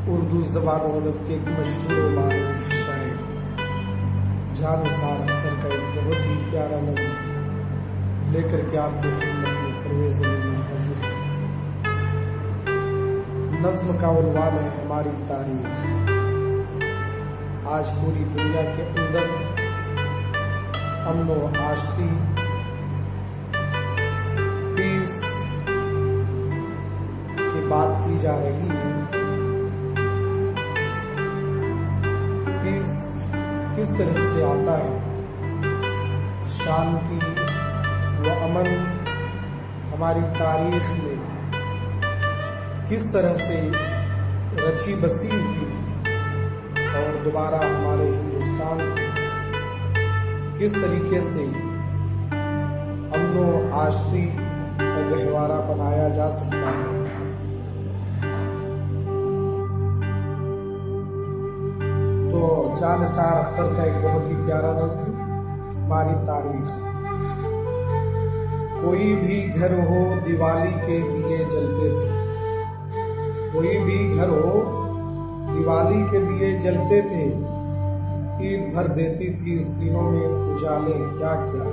اردو زبان و ادب کے ایک مشہور و معروف شاعر جان نثار اختر کا ایک بہت ہی پیارا نظم لے کر کے آپ کی خدمت میں پرویز علی میں حاضر ہے۔ نظم کا عنوان ہے ہماری تاریخ۔ آج پوری دنیا کے اندر امن و آشتی، پیس کی بات کی جا رہی ہے۔ پیس کس طرح سے آتا ہے؟ شانتی و امن ہماری تاریخ میں کس طرح سے رچی بسی ہوئی تھی اور دوبارہ ہمارے ہندوستان کس طریقے سے امن و آشتی کا گہوارہ بنایا جا سکتا ہے۔ تو جان نثار اختر کا ایک بہت ہی پیارا نظم ہماری تاریخ۔ کوئی بھی گھر ہو دیوالی کے دیے جلتے تھے، کوئی بھی گھر ہو دیوالی کے دیے جلتے تھے، عید بھر دیتی تھی سینوں میں اجالے کیا کیا،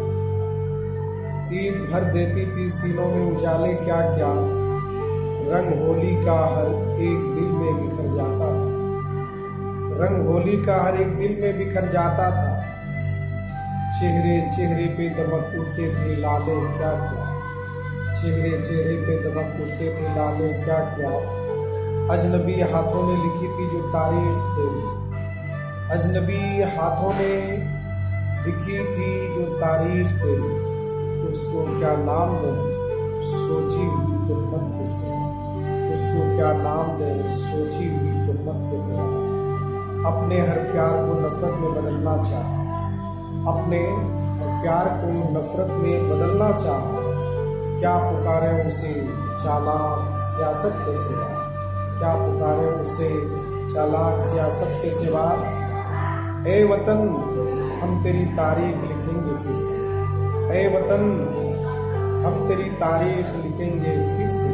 عید بھر دیتی تھی سینوں میں اجالے کیا کیا، رنگ ہولی کا ہر ایک دل میں بکھر جاتا تھا، رنگ ہولی کا ہر ایک دل میں بکھر جاتا تھا، چہرے چہرے پہ دمک اٹھتے تھے لالے کیا کیا، چہرے چہرے پہ دمک اٹھتے تھے لالے کیا کیا، اجنبی ہاتھوں نے لکھی تھی جو تاریخ تیری، اجنبی ہاتھوں نے لکھی تھی جو تاریخ تیری، اس کو کیا نام دیں سوچی ہوئی تہمت کے سوا، اس کو کیا نام دیں سوچی ہوئی تہمت کے سوا، اپنے ہر پیار کو نفرت میں بدلنا چاہا، اپنے ہر پیار کو نفرت میں بدلنا چاہا، کیا پکارے اسے چالاک سیاست کے سوا، کیا پکارے اسے چالاک سیاست کے سوا، اے وطن ہم تیری تاریخ لکھیں گے پھر سے، اے وطن ہم تیری تاریخ لکھیں گے پھر سے،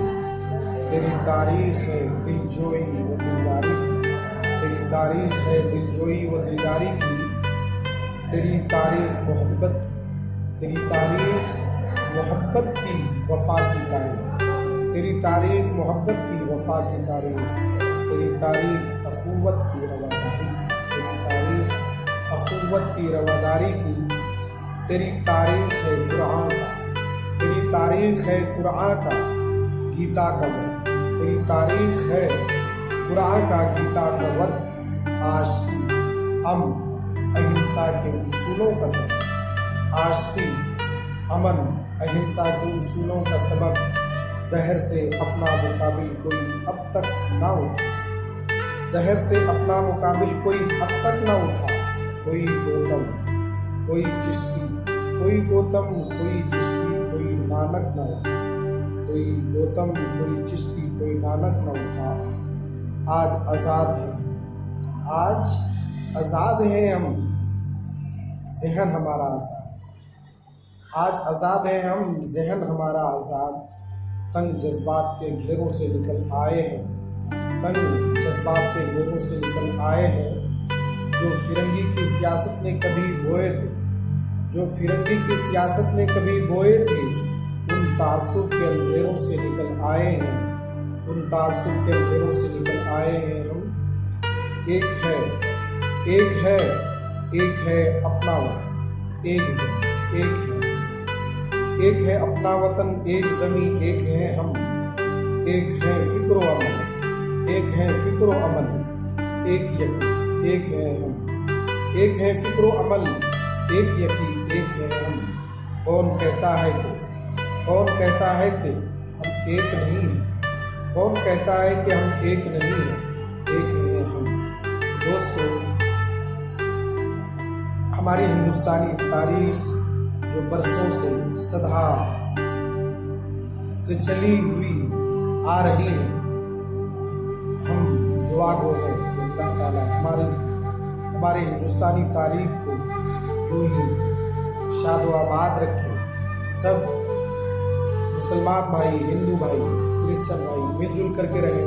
تیری تاریخ ہے دل جوئی و دلداری کی، تیری تاریخ ہے دل جوئی و دلداری کی، تیری تاریخ محبت، تیری تاریخ محبت کی وفا کی تاریخ، تیری تاریخ محبت کی وفا کی تاریخ، تیری تاریخ اخوت کی رواداری، تیری تاریخ اخوت کی رواداری کی، تیری تاریخ ہے قرآن کا، تیری تاریخ ہے قرآن کا گیتا کا ورد، تیری تاریخ ہے قرآن کا گیتا کا ورد، آشتی امن اہنسا کے اصولوں کا سبب، آشتی امن اہنسا کے اصولوں کا سبب، دہر سے اپنا مقابل کوئی اب تک نہ اٹھا، دہر سے اپنا مقابل کوئی اب تک نہ اٹھا، کوئی گوتم کوئی چشتی، کوئی گوتم کوئی چشتی کوئی نانک نہ اٹھا، کوئی گوتم کوئی چشتی کوئی نانک نہ اٹھا، آج آزاد ہیں، آج آزاد ہیں ہم، ذہن ہمارا آزاد، آج آزاد ہیں ہم، ذہن ہمارا آزاد، تنگ جذبات کے گھیروں سے نکل آئے ہیں، تنگ جذبات کے گھیروں سے نکل آئے ہیں، جو فرنگی کی سیاست نے کبھی بوئے تھے، جو فرنگی کی سیاست نے کبھی بوئے تھے، ان تعصب کے اندھیروں سے نکل آئے ہیں، ان تعصب کے اندھیروں سے نکل آئے ہیں ہم، ایک ہے ایک ہے ایک ہے اپنا وطن، ایک ہے اپنا وطن، ایک زمین، ایک ہے ہم، ایک ہے فکر و عمل، ایک ہے فکر و عمل، ایک یقین، ایک ہے ہم، ایک ہے فکر و عمل، ایک یقین، ایک ہے ہم، کون کہتا ہے کہ ہم ایک نہیں ہیں، کون کہتا ہے کہ ہم ایک نہیں ہیں، ایک ہیں ہم۔ دوستو، ہماری ہندوستانی تاریخ جو برسوں سے صدہ سے چلی ہوئی آ رہی ہے، ہم دعا گو ہیں کہ اللہ تعالیٰ ہماری ہندوستانی تاریخ کو یوں ہی شاد و آباد رکھے، سب مسلمان بھائی، ہندو بھائی، کرسچن بھائی مل جل کر کے رہیں،